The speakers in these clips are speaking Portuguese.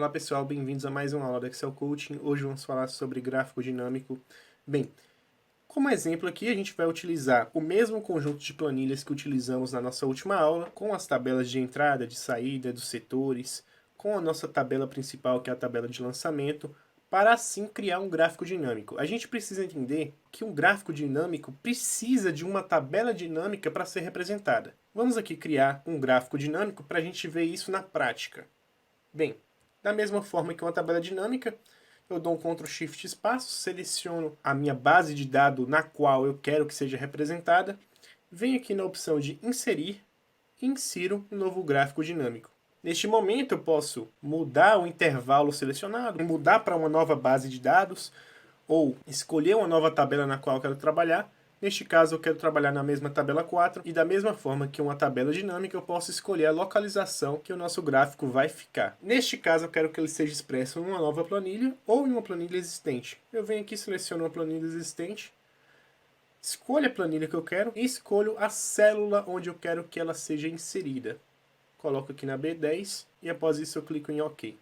Olá pessoal, bem-vindos a mais uma aula do Excel Coaching. Hoje vamos falar sobre gráfico dinâmico. Bem, como exemplo aqui a gente vai utilizar o mesmo conjunto de planilhas que utilizamos na nossa última aula, com as tabelas de entrada, de saída, dos setores, com a nossa tabela principal, que é a tabela de lançamento, para assim criar um gráfico dinâmico. A gente precisa entender que um gráfico dinâmico precisa de uma tabela dinâmica para ser representada. Vamos aqui criar um gráfico dinâmico para a gente ver isso na prática. Bem, da mesma forma que uma tabela dinâmica, eu dou um Ctrl Shift espaço, seleciono a minha base de dados na qual eu quero que seja representada, venho aqui na opção de inserir e insiro um novo gráfico dinâmico. Neste momento eu posso mudar o intervalo selecionado, mudar para uma nova base de dados, ou escolher uma nova tabela na qual eu quero trabalhar. Neste caso eu quero trabalhar na mesma tabela 4 e da mesma forma que uma tabela dinâmica eu posso escolher a localização que o nosso gráfico vai ficar. Neste caso eu quero que ele seja expresso em uma nova planilha ou em uma planilha existente. Eu venho aqui, seleciono uma planilha existente, escolho a planilha que eu quero e escolho a célula onde eu quero que ela seja inserida. Coloco aqui na B10 e após isso eu clico em OK.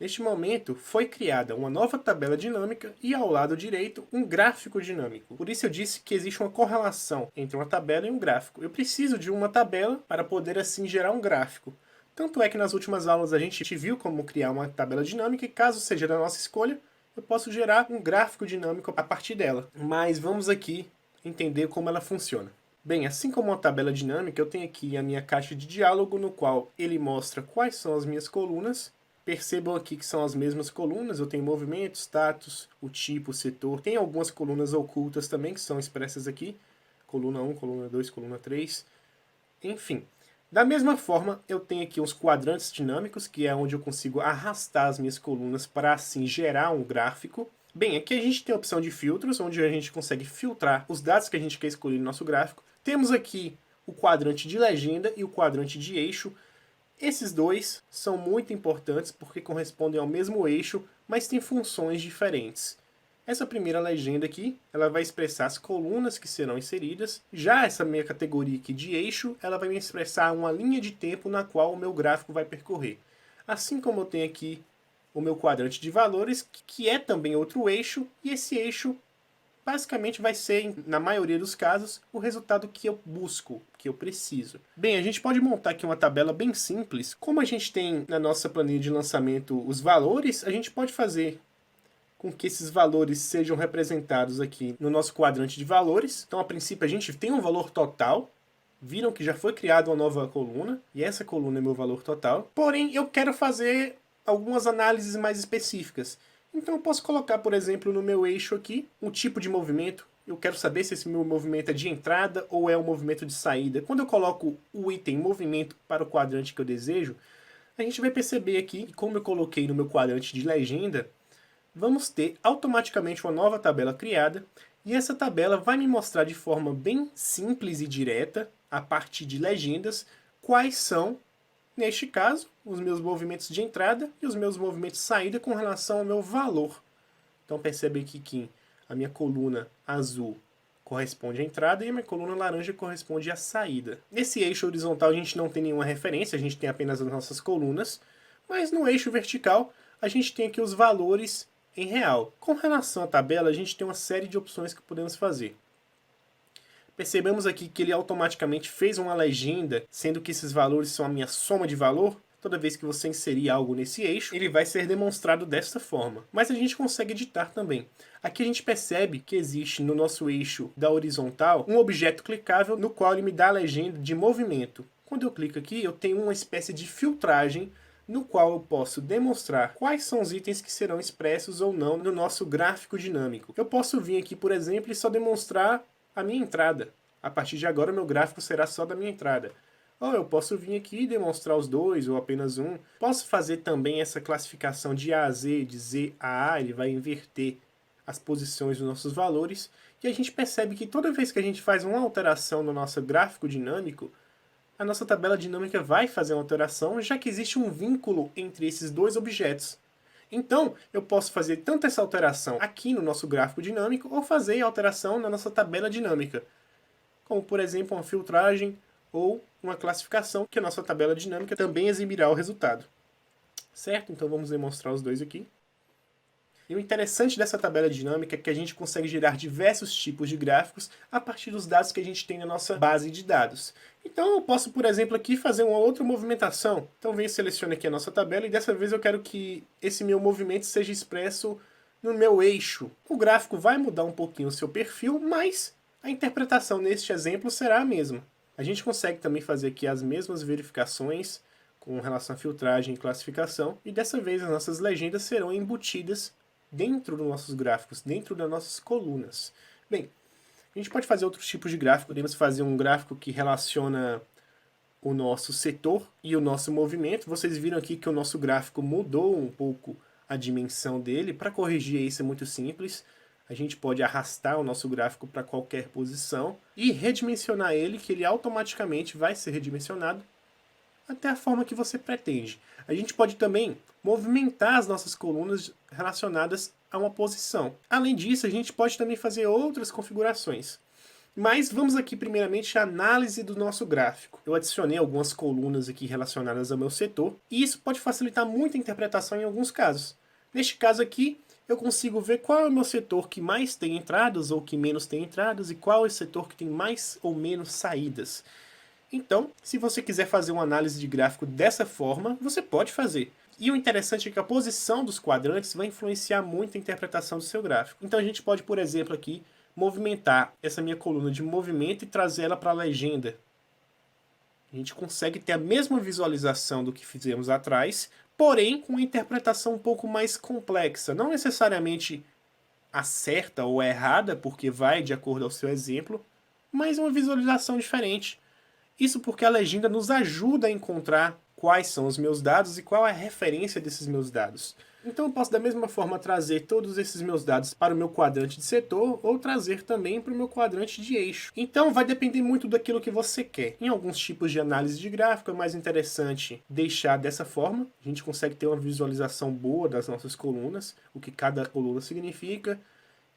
Neste momento, foi criada uma nova tabela dinâmica e ao lado direito um gráfico dinâmico. Por isso eu disse que existe uma correlação entre uma tabela e um gráfico. Eu preciso de uma tabela para poder assim gerar um gráfico. Tanto é que nas últimas aulas a gente viu como criar uma tabela dinâmica e caso seja da nossa escolha, eu posso gerar um gráfico dinâmico a partir dela. Mas vamos aqui entender como ela funciona. Bem, assim como uma tabela dinâmica, eu tenho aqui a minha caixa de diálogo no qual ele mostra quais são as minhas colunas. Percebam aqui que são as mesmas colunas, eu tenho movimento, status, o tipo, o setor. Tem algumas colunas ocultas também que são expressas aqui. Coluna 1, coluna 2, coluna 3. Enfim. Da mesma forma, eu tenho aqui uns quadrantes dinâmicos, que é onde eu consigo arrastar as minhas colunas para assim gerar um gráfico. Bem, aqui a gente tem a opção de filtros, onde a gente consegue filtrar os dados que a gente quer escolher no nosso gráfico. Temos aqui o quadrante de legenda e o quadrante de eixo. Esses dois são muito importantes porque correspondem ao mesmo eixo, mas têm funções diferentes. Essa primeira legenda aqui, ela vai expressar as colunas que serão inseridas. Já essa minha categoria aqui de eixo, ela vai me expressar uma linha de tempo na qual o meu gráfico vai percorrer. Assim como eu tenho aqui o meu quadrante de valores, que é também outro eixo, e esse eixo basicamente vai ser, na maioria dos casos, o resultado que eu busco, que eu preciso. Bem, a gente pode montar aqui uma tabela bem simples. Como a gente tem na nossa planilha de lançamento os valores, a gente pode fazer com que esses valores sejam representados aqui no nosso quadrante de valores. Então, a princípio, a gente tem um valor total. Viram que já foi criada uma nova coluna, e essa coluna é meu valor total. Porém, eu quero fazer algumas análises mais específicas. Então eu posso colocar, por exemplo, no meu eixo aqui, um tipo de movimento. Eu quero saber se esse meu movimento é de entrada ou é um movimento de saída. Quando eu coloco o item movimento para o quadrante que eu desejo, a gente vai perceber aqui que como eu coloquei no meu quadrante de legenda, vamos ter automaticamente uma nova tabela criada. E essa tabela vai me mostrar de forma bem simples e direta, a partir de legendas, quais são, neste caso, os meus movimentos de entrada e os meus movimentos de saída com relação ao meu valor. Então percebe aqui que a minha coluna azul corresponde à entrada e a minha coluna laranja corresponde à saída. Nesse eixo horizontal a gente não tem nenhuma referência, a gente tem apenas as nossas colunas, mas no eixo vertical a gente tem aqui os valores em real. Com relação à tabela, a gente tem uma série de opções que podemos fazer. Percebemos aqui que ele automaticamente fez uma legenda, sendo que esses valores são a minha soma de valor. Toda vez que você inserir algo nesse eixo, ele vai ser demonstrado desta forma. Mas a gente consegue editar também. Aqui a gente percebe que existe no nosso eixo da horizontal um objeto clicável no qual ele me dá a legenda de movimento. Quando eu clico aqui, eu tenho uma espécie de filtragem no qual eu posso demonstrar quais são os itens que serão expressos ou não no nosso gráfico dinâmico. Eu posso vir aqui, por exemplo, e só demonstrar a minha entrada. A partir de agora, meu gráfico será só da minha entrada. Ou eu posso vir aqui e demonstrar os dois, ou apenas um. Posso fazer também essa classificação de A a Z, de Z a A, ele vai inverter as posições dos nossos valores. E a gente percebe que toda vez que a gente faz uma alteração no nosso gráfico dinâmico, a nossa tabela dinâmica vai fazer uma alteração, já que existe um vínculo entre esses dois objetos. Então, eu posso fazer tanto essa alteração aqui no nosso gráfico dinâmico, ou fazer a alteração na nossa tabela dinâmica. Como, por exemplo, uma filtragem ou uma classificação, que a nossa tabela dinâmica também exibirá o resultado. certo? Então vamos demonstrar os dois aqui. E o interessante dessa tabela dinâmica é que a gente consegue gerar diversos tipos de gráficos a partir dos dados que a gente tem na nossa base de dados. Então eu posso, por exemplo, aqui fazer uma outra movimentação. Então venho e seleciono aqui a nossa tabela e dessa vez eu quero que esse meu movimento seja expresso no meu eixo. O gráfico vai mudar um pouquinho o seu perfil, mas a interpretação neste exemplo será a mesma. A gente consegue também fazer aqui as mesmas verificações com relação à filtragem e classificação, e dessa vez as nossas legendas serão embutidas dentro dos nossos gráficos, dentro das nossas colunas. Bem, a gente pode fazer outros tipos de gráfico. Podemos fazer um gráfico que relaciona o nosso setor e o nosso movimento. Vocês viram aqui que o nosso gráfico mudou um pouco a dimensão dele. Para corrigir isso é muito simples. A gente pode arrastar o nosso gráfico para qualquer posição e redimensionar ele, que ele automaticamente vai ser redimensionado até a forma que você pretende. A gente pode também movimentar as nossas colunas relacionadas a uma posição. Além disso, a gente pode também fazer outras configurações. Mas vamos aqui primeiramente à análise do nosso gráfico. Eu adicionei algumas colunas aqui relacionadas ao meu setor, e isso pode facilitar muito a interpretação em alguns casos. Neste caso aqui, eu consigo ver qual é o meu setor que mais tem entradas ou que menos tem entradas, e qual é o setor que tem mais ou menos saídas. Então, se você quiser fazer uma análise de gráfico dessa forma, você pode fazer. E o interessante é que a posição dos quadrantes vai influenciar muito a interpretação do seu gráfico. Então a gente pode, por exemplo, aqui, movimentar essa minha coluna de movimento e trazer ela para a legenda. A gente consegue ter a mesma visualização do que fizemos atrás, porém com uma interpretação um pouco mais complexa. Não necessariamente a certa ou a errada, porque vai de acordo ao seu exemplo, mas uma visualização diferente. Isso porque a legenda nos ajuda a encontrar quais são os meus dados e qual é a referência desses meus dados. Então eu posso da mesma forma trazer todos esses meus dados para o meu quadrante de setor ou trazer também para o meu quadrante de eixo. Então vai depender muito daquilo que você quer. Em alguns tipos de análise de gráfico é mais interessante deixar dessa forma. A gente consegue ter uma visualização boa das nossas colunas, o que cada coluna significa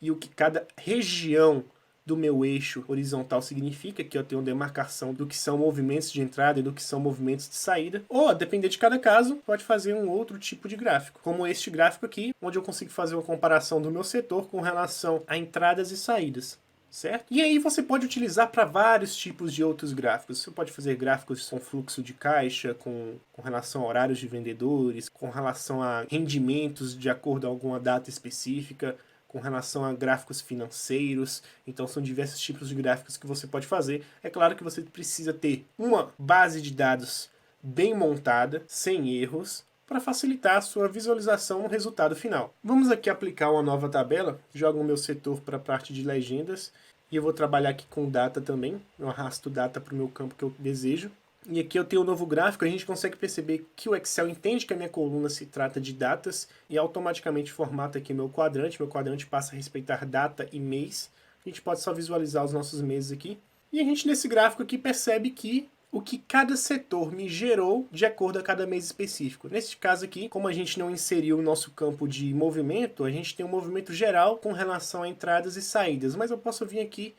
e o que cada região do meu eixo horizontal significa, que eu tenho demarcação do que são movimentos de entrada e do que são movimentos de saída. Ou, a depender de cada caso, pode fazer um outro tipo de gráfico, como este gráfico aqui, onde eu consigo fazer uma comparação do meu setor com relação a entradas e saídas. Certo? E aí você pode utilizar para vários tipos de outros gráficos. Você pode fazer gráficos com fluxo de caixa, com relação a horários de vendedores, com relação a rendimentos de acordo a alguma data específica, com relação a gráficos financeiros. Então são diversos tipos de gráficos que você pode fazer. É claro que você precisa ter uma base de dados bem montada, sem erros, para facilitar a sua visualização no resultado final. Vamos aqui aplicar uma nova tabela. Jogo o meu setor para a parte de legendas e eu vou trabalhar aqui com data também. Eu arrasto data para o meu campo que eu desejo. E aqui eu tenho um novo gráfico. A gente consegue perceber que o Excel entende que a minha coluna se trata de datas e automaticamente formata aqui meu quadrante. Meu quadrante passa a respeitar data e mês. A gente pode só visualizar os nossos meses aqui. E a gente nesse gráfico aqui percebe que o que cada setor me gerou de acordo a cada mês específico. Neste caso aqui, como a gente não inseriu o nosso campo de movimento, a gente tem um movimento geral com relação a entradas e saídas. Mas eu posso vir aqui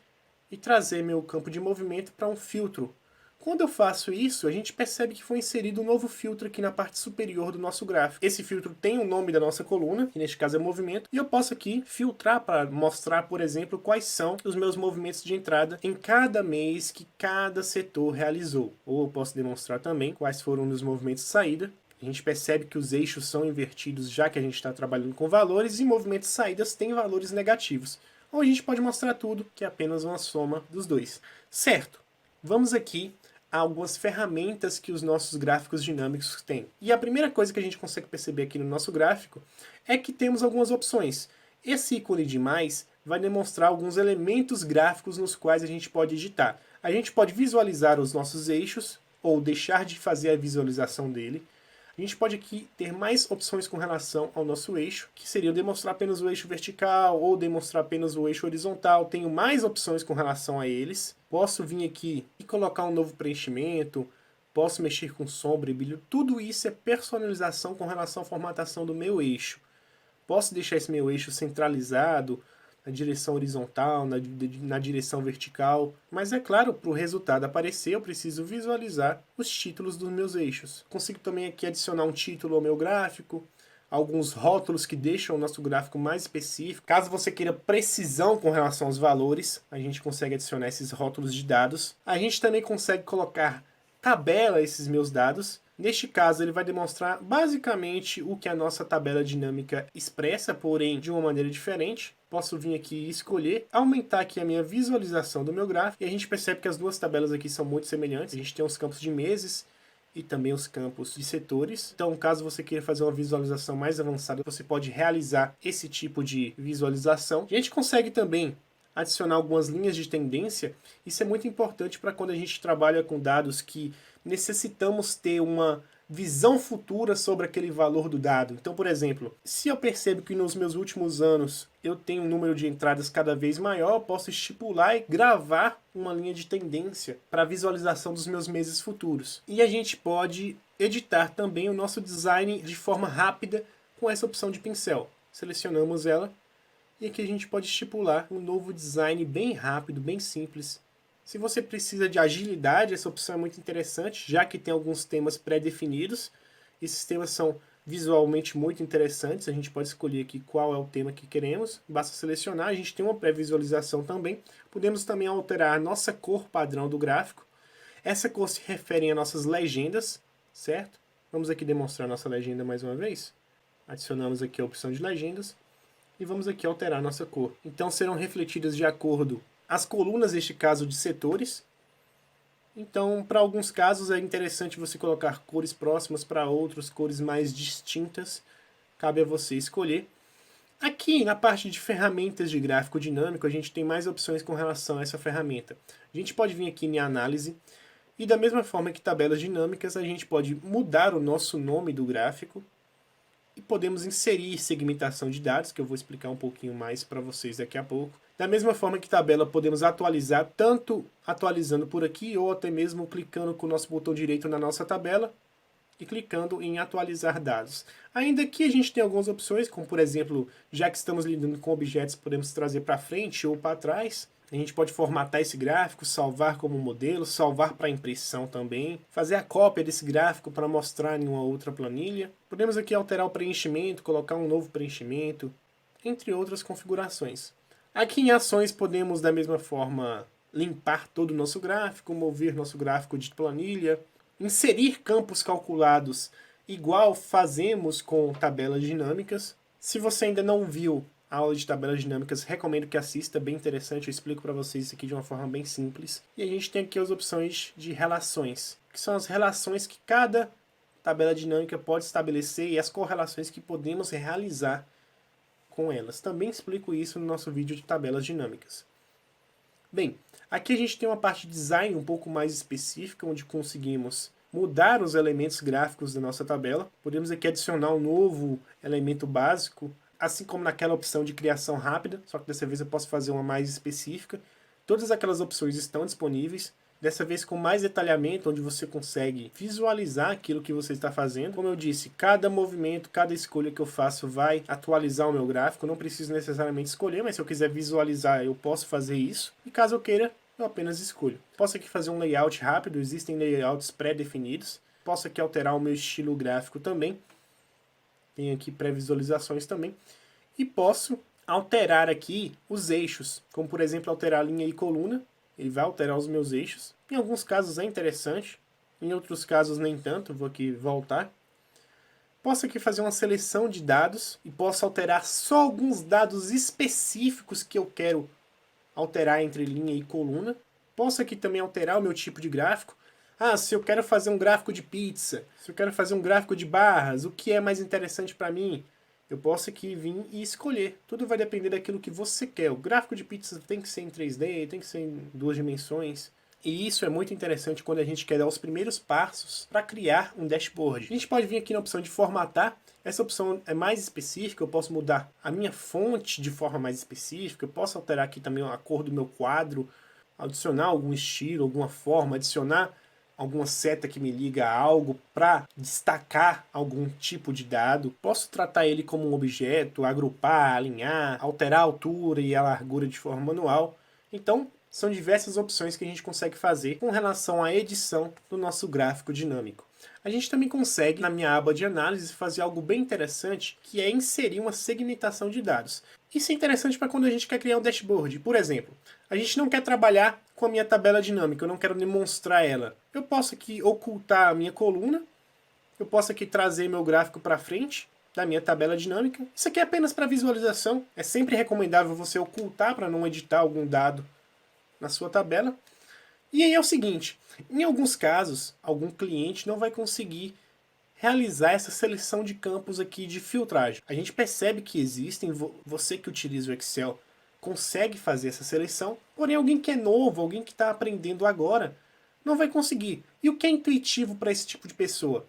e trazer meu campo de movimento para um filtro. Quando eu faço isso, a gente percebe que foi inserido um novo filtro aqui na parte superior do nosso gráfico. Esse filtro tem o nome da nossa coluna, que neste caso é movimento, e eu posso aqui filtrar para mostrar, por exemplo, quais são os meus movimentos de entrada em cada mês que cada setor realizou. Ou eu posso demonstrar também quais foram os movimentos de saída. A gente percebe que os eixos são invertidos já que a gente está trabalhando com valores, e movimentos de saídas têm valores negativos. Ou a gente pode mostrar tudo, que é apenas uma soma dos dois. Certo, vamos aqui a algumas ferramentas que os nossos gráficos dinâmicos têm. E a primeira coisa que a gente consegue perceber aqui no nosso gráfico é que temos algumas opções. Esse ícone de mais vai demonstrar alguns elementos gráficos nos quais a gente pode editar. A gente pode visualizar os nossos eixos ou deixar de fazer a visualização dele. A gente pode aqui ter mais opções com relação ao nosso eixo, que seria demonstrar apenas o eixo vertical ou demonstrar apenas o eixo horizontal. Tenho mais opções com relação a eles. Posso vir aqui e colocar um novo preenchimento, posso mexer com sombra e brilho. Tudo isso é personalização com relação à formatação do meu eixo. Posso deixar esse meu eixo centralizado, na direção horizontal, na direção vertical. Mas é claro, para o resultado aparecer, eu preciso visualizar os títulos dos meus eixos. Consigo também aqui adicionar um título ao meu gráfico, alguns rótulos que deixam o nosso gráfico mais específico. Caso você queira precisão com relação aos valores, a gente consegue adicionar esses rótulos de dados. A gente também consegue colocar tabela esses meus dados. Neste caso, ele vai demonstrar basicamente o que a nossa tabela dinâmica expressa, porém de uma maneira diferente. Posso vir aqui e escolher, aumentar aqui a minha visualização do meu gráfico, e a gente percebe que as duas tabelas aqui são muito semelhantes. A gente tem os campos de meses e também os campos de setores. Então, caso você queira fazer uma visualização mais avançada, você pode realizar esse tipo de visualização. A gente consegue também adicionar algumas linhas de tendência. Isso é muito importante para quando a gente trabalha com dados que necessitamos ter uma visão futura sobre aquele valor do dado. Então, por exemplo, se eu percebo que nos meus últimos anos eu tenho um número de entradas cada vez maior, eu posso estipular e gravar uma linha de tendência para a visualização dos meus meses futuros. E a gente pode editar também o nosso design de forma rápida com essa opção de pincel. Selecionamos ela e aqui a gente pode estipular um novo design bem rápido, bem simples. Se você precisa de agilidade, essa opção é muito interessante, já que tem alguns temas pré-definidos. Esses temas são visualmente muito interessantes, a gente pode escolher aqui qual é o tema que queremos, basta selecionar, a gente tem uma pré-visualização também. Podemos também alterar a nossa cor padrão do gráfico. Essa cor se refere às nossas legendas, certo? Vamos aqui demonstrar nossa legenda mais uma vez. Adicionamos aqui a opção de legendas e vamos aqui alterar a nossa cor. Então serão refletidas de acordo as colunas, neste caso, de setores. Então, para alguns casos é interessante você colocar cores próximas, para outros cores mais distintas. Cabe a você escolher. Aqui na parte de ferramentas de gráfico dinâmico, a gente tem mais opções com relação a essa ferramenta. A gente pode vir aqui em análise e da mesma forma que tabelas dinâmicas, a gente pode mudar o nosso nome do gráfico e podemos inserir segmentação de dados, que eu vou explicar um pouquinho mais para vocês daqui a pouco. Da mesma forma que tabela, podemos atualizar, tanto atualizando por aqui, ou até mesmo clicando com o nosso botão direito na nossa tabela e clicando em atualizar dados. Ainda que a gente tem algumas opções, como por exemplo, já que estamos lidando com objetos, podemos trazer para frente ou para trás. A gente pode formatar esse gráfico, salvar como modelo, salvar para impressão também, fazer a cópia desse gráfico para mostrar em uma outra planilha. Podemos aqui alterar o preenchimento, colocar um novo preenchimento, entre outras configurações. Aqui em ações podemos da mesma forma limpar todo o nosso gráfico, mover nosso gráfico de planilha, inserir campos calculados igual fazemos com tabelas dinâmicas. Se você ainda não viu a aula de tabelas dinâmicas, recomendo que assista, bem interessante, eu explico para vocês isso aqui de uma forma bem simples. E a gente tem aqui as opções de relações, que são as relações que cada tabela dinâmica pode estabelecer e as correlações que podemos realizar com elas. Também explico isso no nosso vídeo de tabelas dinâmicas. Bem, aqui a gente tem uma parte de design um pouco mais específica, onde conseguimos mudar os elementos gráficos da nossa tabela. Podemos aqui adicionar um novo elemento básico, assim como naquela opção de criação rápida, só que dessa vez eu posso fazer uma mais específica. Todas aquelas opções estão disponíveis, dessa vez com mais detalhamento, onde você consegue visualizar aquilo que você está fazendo. Como eu disse, cada movimento, cada escolha que eu faço vai atualizar o meu gráfico. Não preciso necessariamente escolher, mas se eu quiser visualizar, eu posso fazer isso. E caso eu queira, eu apenas escolho. Posso aqui fazer um layout rápido, existem layouts pré-definidos. Posso aqui alterar o meu estilo gráfico também. Tem aqui pré-visualizações também. E posso alterar aqui os eixos, como por exemplo alterar linha e coluna. Ele vai alterar os meus eixos. Em alguns casos é interessante, em outros casos nem tanto. Vou aqui voltar. Posso aqui fazer uma seleção de dados e posso alterar só alguns dados específicos que eu quero alterar entre linha e coluna. Posso aqui também alterar o meu tipo de gráfico. Ah, se eu quero fazer um gráfico de pizza, se eu quero fazer um gráfico de barras, o que é mais interessante para mim? Eu posso aqui vir e escolher. Tudo vai depender daquilo que você quer. O gráfico de pizza tem que ser em 3D, tem que ser em 2 dimensões. E isso é muito interessante quando a gente quer dar os primeiros passos para criar um dashboard. A gente pode vir aqui na opção de formatar. Essa opção é mais específica, eu posso mudar a minha fonte de forma mais específica. Eu posso alterar aqui também a cor do meu quadro, adicionar algum estilo, alguma forma, adicionar alguma seta que me liga a algo para destacar algum tipo de dado. Posso tratar ele como um objeto, agrupar, alinhar, alterar a altura e a largura de forma manual. Então, são diversas opções que a gente consegue fazer com relação à edição do nosso gráfico dinâmico. A gente também consegue, na minha aba de análise, fazer algo bem interessante, que é inserir uma segmentação de dados. Isso é interessante para quando a gente quer criar um dashboard. Por exemplo, a gente não quer trabalhar com a minha tabela dinâmica, eu não quero demonstrar ela. Eu posso aqui ocultar a minha coluna, eu posso aqui trazer meu gráfico para frente da minha tabela dinâmica. Isso aqui é apenas para visualização. É sempre recomendável você ocultar para não editar algum dado na sua tabela. E aí é o seguinte, em alguns casos, algum cliente não vai conseguir realizar essa seleção de campos aqui de filtragem. A gente percebe que existem, você que utiliza o Excel consegue fazer essa seleção, porém alguém que é novo, alguém que está aprendendo agora, não vai conseguir. E o que é intuitivo para esse tipo de pessoa?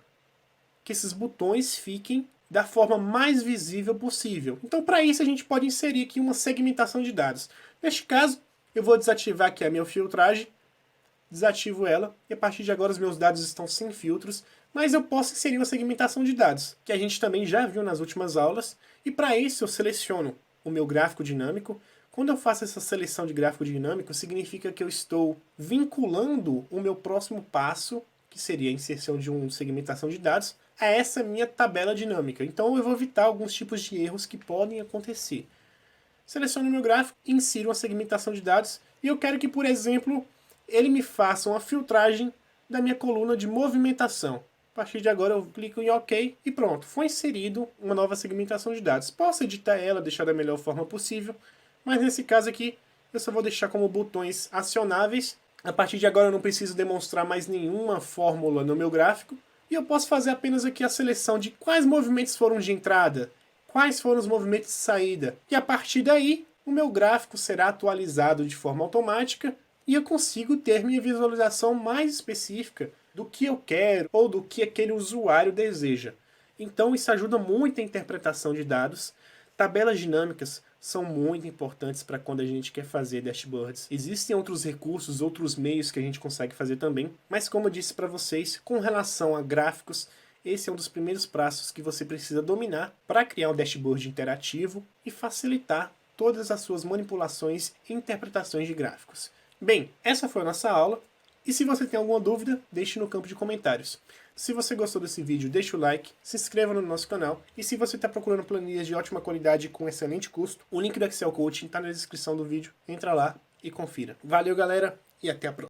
Que esses botões fiquem da forma mais visível possível. Então para isso a gente pode inserir aqui uma segmentação de dados. Neste caso, eu vou desativar aqui a minha filtragem, desativo ela, e a partir de agora os meus dados estão sem filtros, mas eu posso inserir uma segmentação de dados, que a gente também já viu nas últimas aulas, e para isso eu seleciono o meu gráfico dinâmico. Quando eu faço essa seleção de gráfico dinâmico, significa que eu estou vinculando o meu próximo passo, que seria a inserção de uma segmentação de dados, a essa minha tabela dinâmica. Então eu vou evitar alguns tipos de erros que podem acontecer. Seleciono o meu gráfico, insiro uma segmentação de dados, e eu quero que, por exemplo, ele me faça uma filtragem da minha coluna de movimentação. A partir de agora eu clico em OK e pronto, foi inserido uma nova segmentação de dados. Posso editar ela, deixar da melhor forma possível, mas nesse caso aqui eu só vou deixar como botões acionáveis. A partir de agora eu não preciso demonstrar mais nenhuma fórmula no meu gráfico, e eu posso fazer apenas aqui a seleção de quais movimentos foram de entrada, quais foram os movimentos de saída, e a partir daí o meu gráfico será atualizado de forma automática e eu consigo ter minha visualização mais específica do que eu quero ou do que aquele usuário deseja. Então isso ajuda muito a interpretação de dados. Tabelas dinâmicas são muito importantes para quando a gente quer fazer dashboards. Existem outros recursos, outros meios que a gente consegue fazer também, mas como eu disse para vocês, com relação a gráficos, esse é um dos primeiros passos que você precisa dominar para criar um dashboard interativo e facilitar todas as suas manipulações e interpretações de gráficos. Bem, essa foi a nossa aula, e se você tem alguma dúvida, deixe no campo de comentários. Se você gostou desse vídeo, deixe o like, se inscreva no nosso canal, e se você está procurando planilhas de ótima qualidade e com excelente custo, o link do Excel Coaching está na descrição do vídeo, entra lá e confira. Valeu galera, e até a próxima!